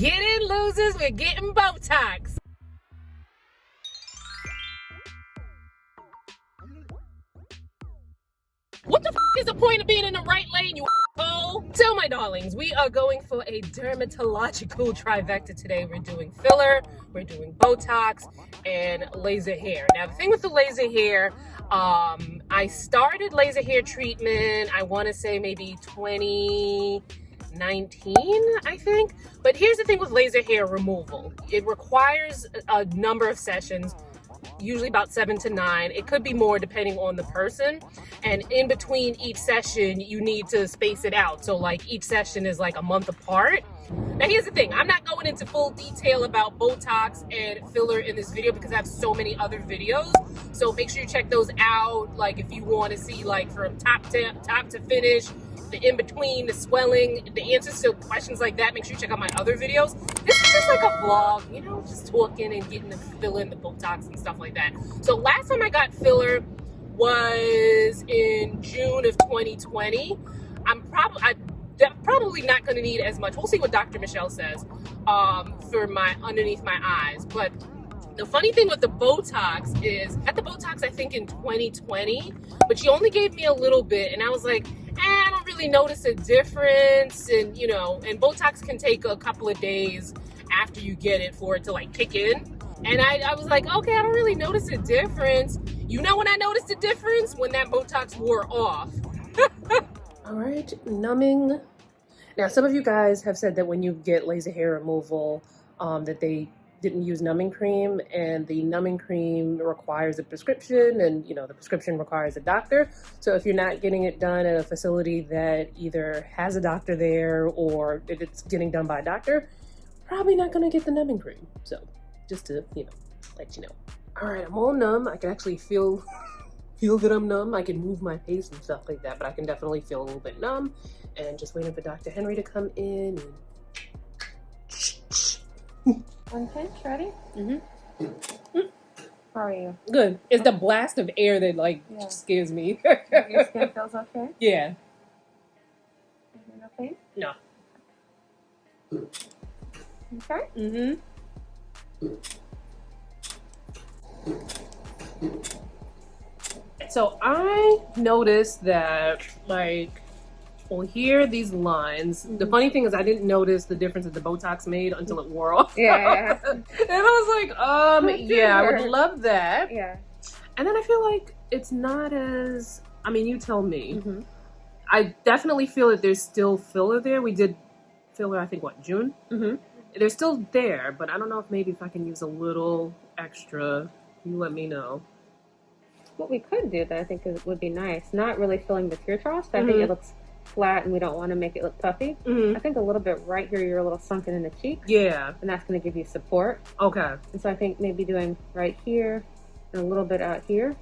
Get in, losers. We're getting Botox. What the is the point of being in the right lane, you asshole? So, my darlings, we are going for a dermatological trifecta today. We're doing filler, we're doing Botox, and laser hair. Now, the thing with the laser hair, I started laser hair treatment, I want to say maybe 2019, I think. But here's the thing with laser hair removal. It requires a number of sessions, usually about 7 to 9. It could be more depending on the person. And in between each session, you need to space it out. So like each session is like a month apart. Now here's the thing, I'm not going into full detail about Botox and filler in this video because I have so many other videos. So make sure you check those out. Like if you want to see like from top to finish, the in between, the swelling, the answers to questions like that, make sure you check out my other videos. This is just like a vlog, you know, just talking and getting the filler and the Botox and stuff like that. So last time I got filler was in June of 2020. I'm probably not going to need as much. We'll see what Dr. Michelle says for my underneath my eyes. But the funny thing with the Botox is, at the Botox I think in 2020, but she only gave me a little bit, and I was like, I don't really notice a difference. And you know, and Botox can take a couple of days after you get it for it to like kick in. And I was like, okay, I don't really notice a difference. You know when I noticed a difference? When that Botox wore off. All right, numbing. Now, some of you guys have said that when you get laser hair removal, that they didn't use numbing cream, and the numbing cream requires a prescription, and you know the prescription requires a doctor. So if you're not getting it done at a facility that either has a doctor there or if it's getting done by a doctor, probably not going to get the numbing cream. So just to, you know, let you know. All right, I'm all numb. I can actually feel that I'm numb. I can move my face and stuff like that, but I can definitely feel a little bit numb. And just waiting for Dr. Henry to come in. And... One pinch, ready? Mm-hmm. How are you? Good. It's the blast of air that like scares me. Your skin feels okay? Yeah. Everything okay? No. Okay. Mm-hmm. So I noticed that like, well, here these lines. The funny thing is, I didn't notice the difference that the Botox made until it wore off. Yeah. And I was like, yeah, I would love that. Yeah. And then I feel like it's not as. I mean, you tell me. Mm-hmm. I definitely feel that there's still filler there. We did filler, I think, what, June? Mm-hmm. They're still there, but I don't know if maybe if I can use a little extra. You let me know. What we could do that I think would be nice, not really filling the tear troughs, but I think it looks flat and we don't want to make it look puffy. I think a little bit right here, you're a little sunken in the cheek. Yeah. And that's going to give you support. Okay. And so I think maybe doing right here and a little bit out here.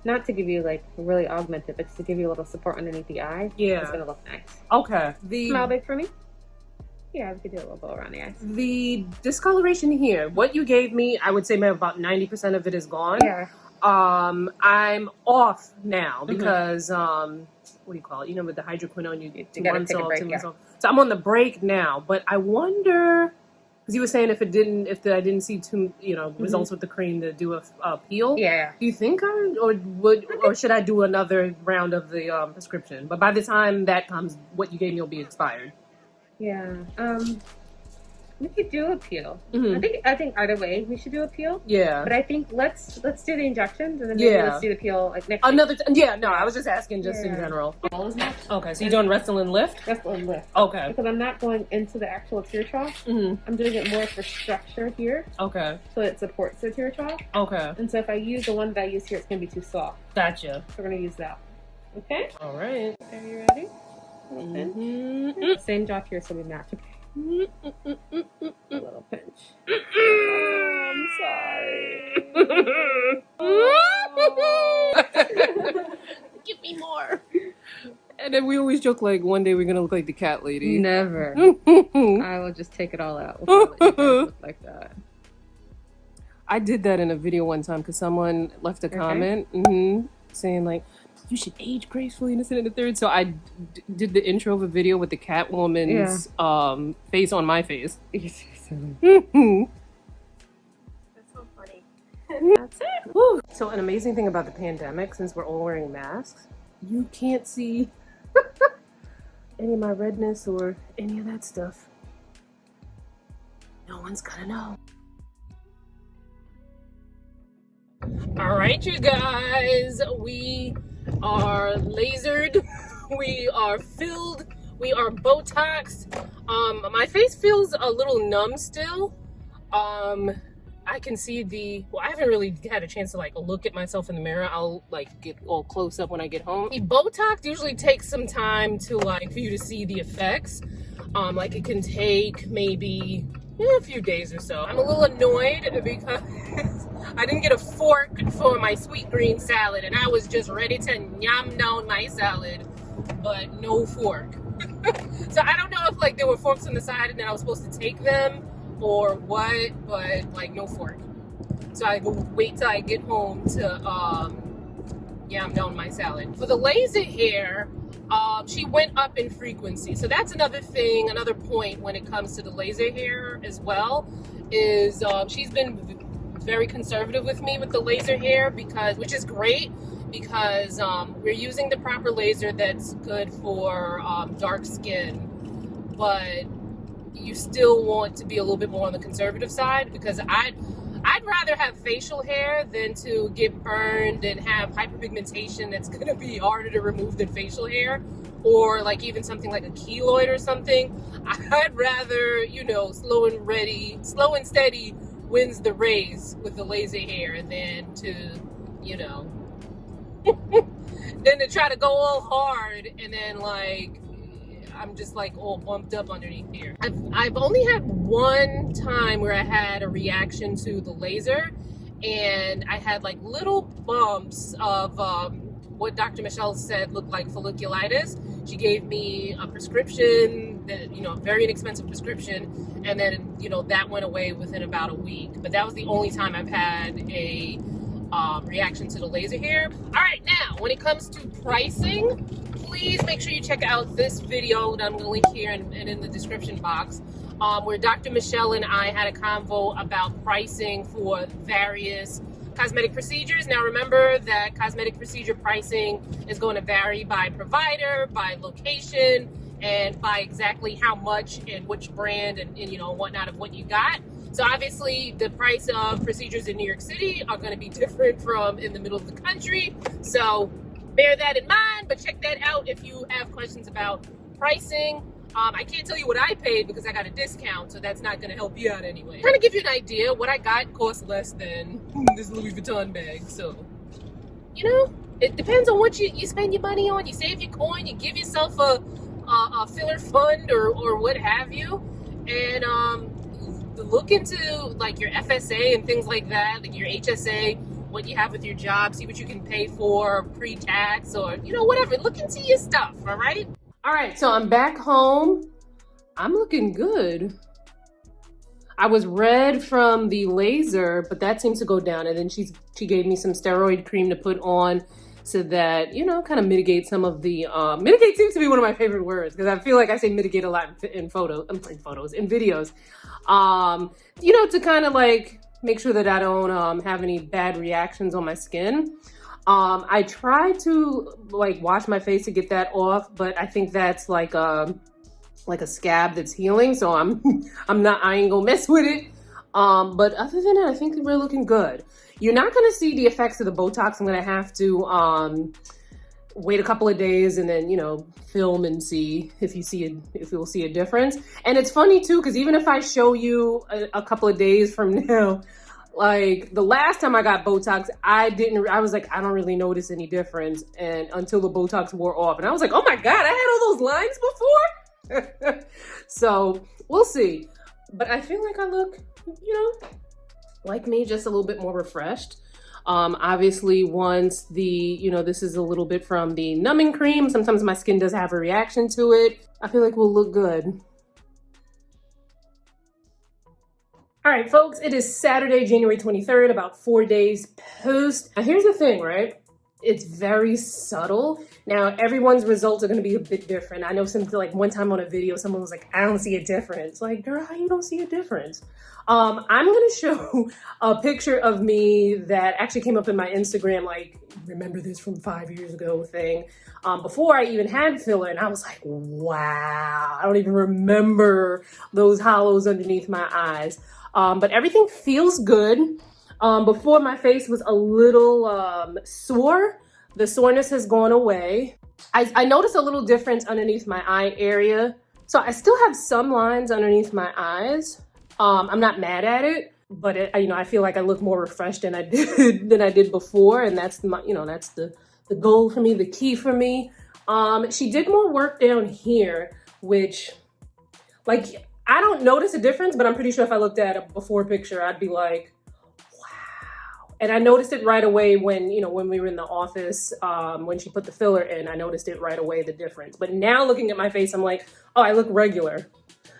Not to give you like really augmented, but just to give you a little support underneath the eye. Yeah. It's going to look nice. Okay. Smile big for me. Yeah, we could do a little bow around the eyes. The discoloration here, what you gave me, I would say maybe about 90% of it is gone. Yeah. I'm off now because what do you call it? You know, with the hydroquinone, you get 2 months off, 2 months off. So I'm on the break now, but I wonder, because you were saying if I didn't see too, you know, results with the cream to do a peel. Yeah. Do you think or should I do another round of the prescription? But by the time that comes, what you gave me will be expired. Yeah. We could do a peel. I think either way we should do a peel. Yeah. But I think let's do the injections and then maybe let's do the peel like next week. I was just asking in general. Okay, so you're doing Restylane Lyft? Restylane Lyft. Okay. Because I'm not going into the actual tear trough. I'm doing it more for structure here. Okay. So it supports the tear trough. Okay. And so if I use the one that I use here, it's going to be too soft. Gotcha. So we're going to use that. Okay? All right. Are you ready? Same job here so we match. Okay. A little pinch. Oh, I'm sorry. Give me more. And then we always joke like one day we're gonna look like the cat lady. Never. I will just take it all out. We'll let you guys look like that. I did that in a video one time because someone left a comment saying like, you should age gracefully in a second and a third. So I did the intro of a video with the Catwoman's face on my face. That's so funny. That's it. Woo. So an amazing thing about the pandemic, since we're all wearing masks, you can't see any of my redness or any of that stuff. No one's gonna know. All right, you guys, we are lasered, we are filled, we are Botoxed. My face feels a little numb still. I can see well, I haven't really had a chance to like look at myself in the mirror. I'll like get all close up when I get home. The Botox usually takes some time to like for you to see the effects. Like it can take maybe a few days or so. I'm a little annoyed because I didn't get a fork for my sweet green salad and I was just ready to yum down my salad, but no fork. So I don't know if like there were forks on the side and then I was supposed to take them or what, but like no fork. So I will wait till I get home to yum down my salad. For the laser hair, she went up in frequency. So that's another thing, another point when it comes to the laser hair as well, is she's been very conservative with me with the laser hair, which is great because we're using the proper laser that's good for dark skin, but you still want to be a little bit more on the conservative side, because I'd rather have facial hair than to get burned and have hyperpigmentation that's going to be harder to remove than facial hair, or like even something like a keloid or something. I'd rather, slow and steady wins the race with the laser hair than to, than to try to go all hard and then like I'm just like all bumped up underneath here. I've only had one time where I had a reaction to the laser, and I had like little bumps of what Dr. Michelle said looked like folliculitis. She gave me a prescription, that a very inexpensive prescription, and then that went away within about a week. But that was the only time I've had a reaction to the laser hair. All right, now when it comes to pricing, please make sure you check out this video that I'm going to link here and in the description box, where Dr. Michelle and I had a convo about pricing for various cosmetic procedures. Now remember that cosmetic procedure pricing is going to vary by provider, by location, and by exactly how much and which brand and whatnot of what you got. So obviously the price of procedures in New York City are going to be different from in the middle of the country. So bear that in mind, but check that out if you have questions about pricing. I can't tell you what I paid because I got a discount, so that's not going to help you out anyway. I'm trying to give you an idea. What I got cost less than this Louis Vuitton bag. So, it depends on what you spend your money on. You save your coin, you give yourself a filler fund or what have you. And look into like your FSA and things like that, like your HSA, what you have with your job, see what you can pay for pre-tax or, whatever. Look into your stuff, all right? All right, so I'm back home. I'm looking good. I was red from the laser, but that seems to go down. And then she gave me some steroid cream to put on so that, kind of mitigate some of the, mitigate seems to be one of my favorite words because I feel like I say mitigate a lot in videos. To kind of like make sure that I don't have any bad reactions on my skin. I try to like wash my face to get that off, but I think that's like a scab that's healing. So I ain't gonna mess with it. But other than that, I think we're looking good. You're not gonna see the effects of the Botox. I'm gonna have to wait a couple of days and then film and see if you'll see a difference. And it's funny too, because even if I show you a couple of days from now, like the last time I got Botox, I was like, I don't really notice any difference, and until the Botox wore off, and I was like, oh my God, I had all those lines before. So we'll see, but I feel like I look, like me, just a little bit more refreshed. Obviously once this is a little bit from the numbing cream. Sometimes my skin does have a reaction to it. I feel like we'll look good. All right, folks, it is Saturday, January 23rd, about 4 days post. Now here's the thing, right? it's very subtle. Now, everyone's results are going to be a bit different. I know like one time on a video, someone was like, I don't see a difference. Like, girl, how you don't see a difference? I'm going to show a picture of me that actually came up in my Instagram, like, remember this from 5 years ago thing, before I even had filler. And I was like, wow, I don't even remember those hollows underneath my eyes. But everything feels good. Before, my face was a little sore. The soreness has gone away. I noticed a little difference underneath my eye area. So I still have some lines underneath my eyes. I'm not mad at it, but I feel like I look more refreshed than I did before, and that's that's the goal for me, the key for me. She did more work down here, which, like, I don't notice a difference, but I'm pretty sure if I looked at a before picture, I'd be like, wow. And I noticed it right away when we were in the office, when she put the filler in. I noticed it right away, the difference. But now looking at my face, I'm like, oh, I look regular.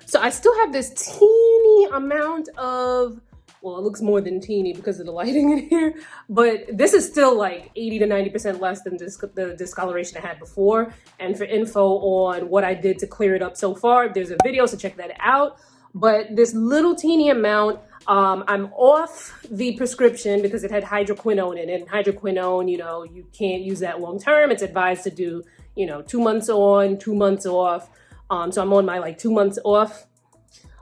So I still have this teeny amount of, well, it looks more than teeny because of the lighting in here, but this is still like 80 to 90% less than the discoloration I had before. And for info on what I did to clear it up so far, there's a video, so check that out. But this little teeny amount, I'm off the prescription because it had hydroquinone in it. And hydroquinone, you can't use that long term. It's advised to do, 2 months on, 2 months off. So I'm on my 2 months off,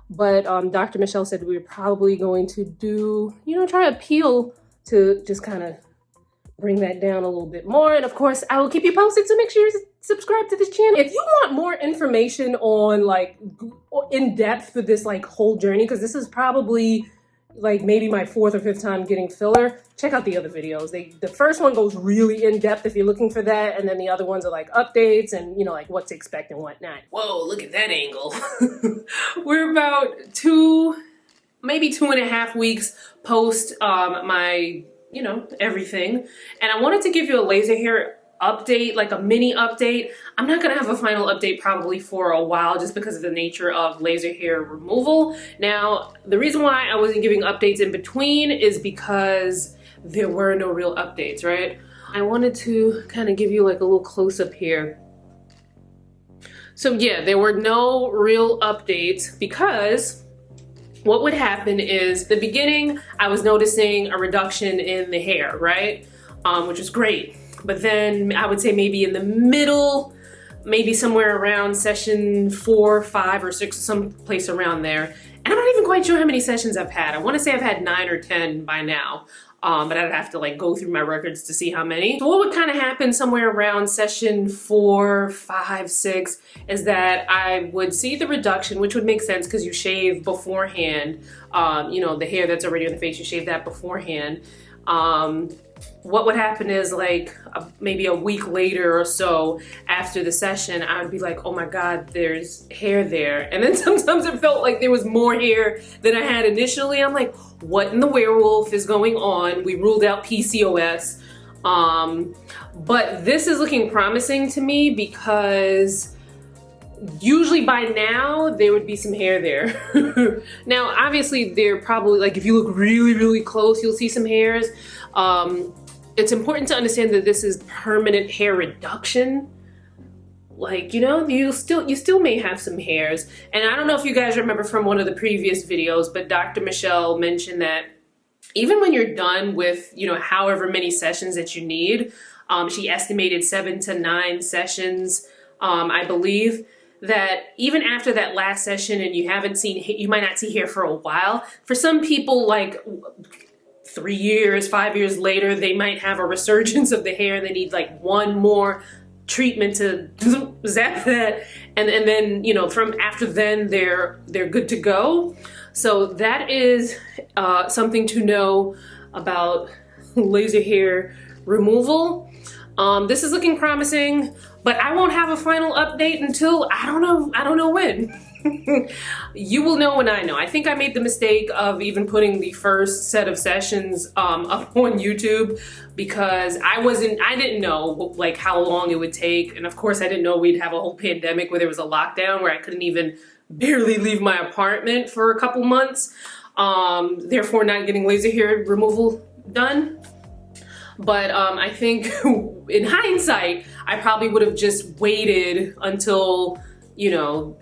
but Dr. Michelle said we were probably going to do, try a peel to just kind of bring that down a little bit more. And of course, I will keep you posted, so make sure you subscribe to this channel. If you want more information on in depth for this whole journey, because this is probably maybe my 4th or 5th time getting filler, check out the other videos. The first one goes really in depth if you're looking for that, and then the other ones are updates and what to expect and whatnot. Whoa, look at that angle. We're about maybe 2.5 weeks post my everything, and I wanted to give you a laser hair update, like a mini update. I'm not gonna have a final update probably for a while just because of the nature of laser hair removal. Now, the reason why I wasn't giving updates in between is because there were no real updates, right? I wanted to kind of give you a little close-up here. So yeah, there were no real updates because what would happen is, the beginning, I was noticing a reduction in the hair, right? Which was great. But then I would say maybe in the middle, maybe somewhere around session 4, 5, or 6, someplace around there. And I'm not even quite sure how many sessions I've had. I want to say I've had 9 or 10 by now. But I'd have to go through my records to see how many. So what would kind of happen somewhere around session 4, 5, 6 is that I would see the reduction, which would make sense because you shave beforehand. The hair that's already on the face, you shave that beforehand. What would happen is maybe a week later or so after the session, I would be like, oh my God, there's hair there. And then sometimes it felt like there was more hair than I had initially. I'm like, what in the werewolf is going on? We ruled out PCOS. But this is looking promising to me because usually by now there would be some hair there. Now, obviously they're probably if you look really, really close, you'll see some hairs. It's important to understand that this is permanent hair reduction. You still may have some hairs. And I don't know if you guys remember from one of the previous videos, but Dr. Michelle mentioned that even when you're done with, however many sessions that you need, she estimated 7 to 9 sessions, I believe, that even after that last session and you might not see hair for a while. For some people, 3 years, 5 years later, they might have a resurgence of the hair and they need one more treatment to zap that. And then, from after then, they're good to go. So that is something to know about laser hair removal. This is looking promising, but I won't have a final update until I don't know when. You will know when I know. I think I made the mistake of even putting the first set of sessions up on YouTube because I didn't know how long it would take. And of course I didn't know we'd have a whole pandemic where there was a lockdown where I couldn't even barely leave my apartment for a couple months. Therefore not getting laser hair removal done. But I think in hindsight, I probably would have just waited until, you know,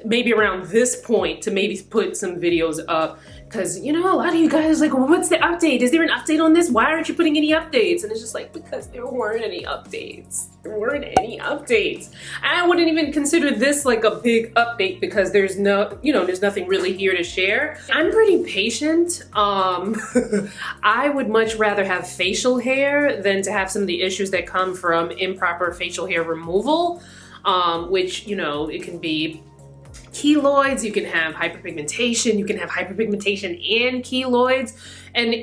maybe around this point to maybe put some videos up. Because, you know, a lot of you guys are like, well, what's the update? Is there an update on this? Why aren't you putting any updates? And it's just like, because there weren't any updates. There weren't any updates. I wouldn't even consider this like a big update because there's no, you know, there's nothing really here to share. I'm pretty patient. I would much rather have facial hair than to have some of the issues that come from improper facial hair removal, which, you know, it can be keloids, you can have hyperpigmentation, you can have hyperpigmentation and keloids. And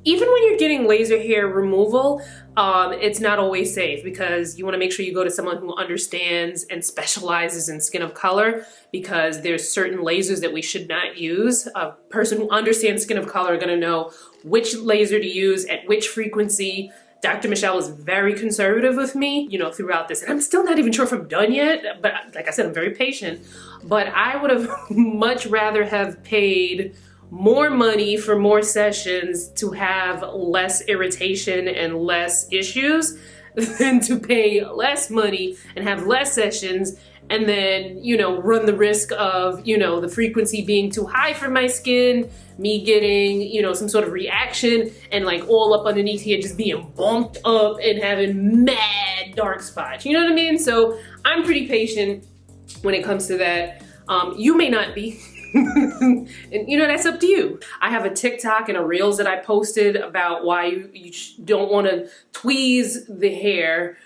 even when you're getting laser hair removal, it's not always safe because you want to make sure you go to someone who understands and specializes in skin of color, because there's certain lasers that we should not use. A person who understands skin of color are going to know which laser to use at which frequency. Dr. Michelle was very conservative with me, you know, throughout this. And I'm still not even sure if I'm done yet, but like I said, I'm very patient. But I would have much rather have paid more money for more sessions to have less irritation and less issues than to pay less money and have less sessions and then, you know, run the risk of, you know, the frequency being too high for my skin, me getting, you know, some sort of reaction and like all up underneath here just being bumped up and having mad dark spots. You know what I mean? So I'm pretty patient when it comes to that. You may not be. And you know, that's up to you. I have a TikTok and a Reels that I posted about why you don't want to tweeze the hair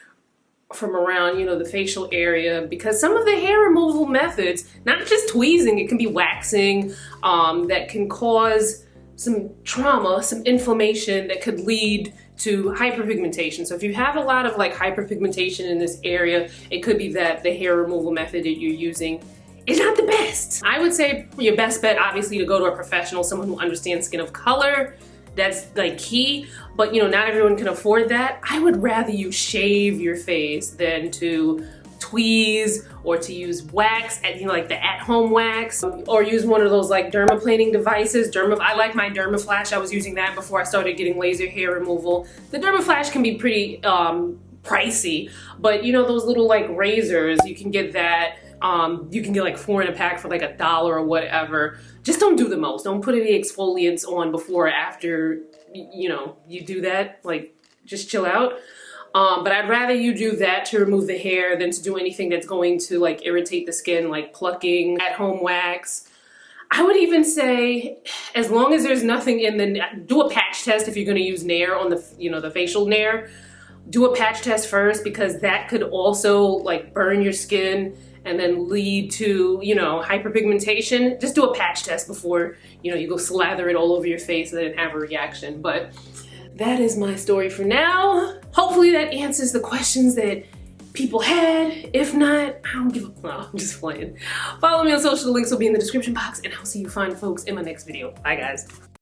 from around, you know, the facial area, because some of the hair removal methods, not just tweezing, it can be waxing, that can cause some trauma, some inflammation that could lead to hyperpigmentation. So if you have a lot of like hyperpigmentation in this area, it could be that the hair removal method that you're using is not the best. I would say your best bet, obviously, to go to a professional, someone who understands skin of color. That's like key, but you know, not everyone can afford that. I would rather you shave your face than to tweeze or to use wax, you know, like the at-home wax, or use one of those like dermaplaning devices. I like my Dermaflash. I was using that before I started getting laser hair removal. The Dermaflash can be pretty pricey, but you know, those little like razors, you can get that. You can get like 4 in a pack for like $1 or whatever. Just don't do the most. Don't put any exfoliants on before or after, you know, you do that. Like, just chill out. But I'd rather you do that to remove the hair than to do anything that's going to like irritate the skin, like plucking, at-home wax. I would even say, as long as there's nothing in the, do a patch test if you're going to use Nair on the, you know, the facial Nair. Do a patch test first, because that could also like burn your skin and then lead to, you know, hyperpigmentation. Just do a patch test before, you know, you go slather it all over your face and then have a reaction. But that is my story for now. Hopefully that answers the questions that people had. If not, I don't give a, well, I'm just playing. Follow me on social, the links will be in the description box, and I'll see you fine folks in my next video. Bye guys.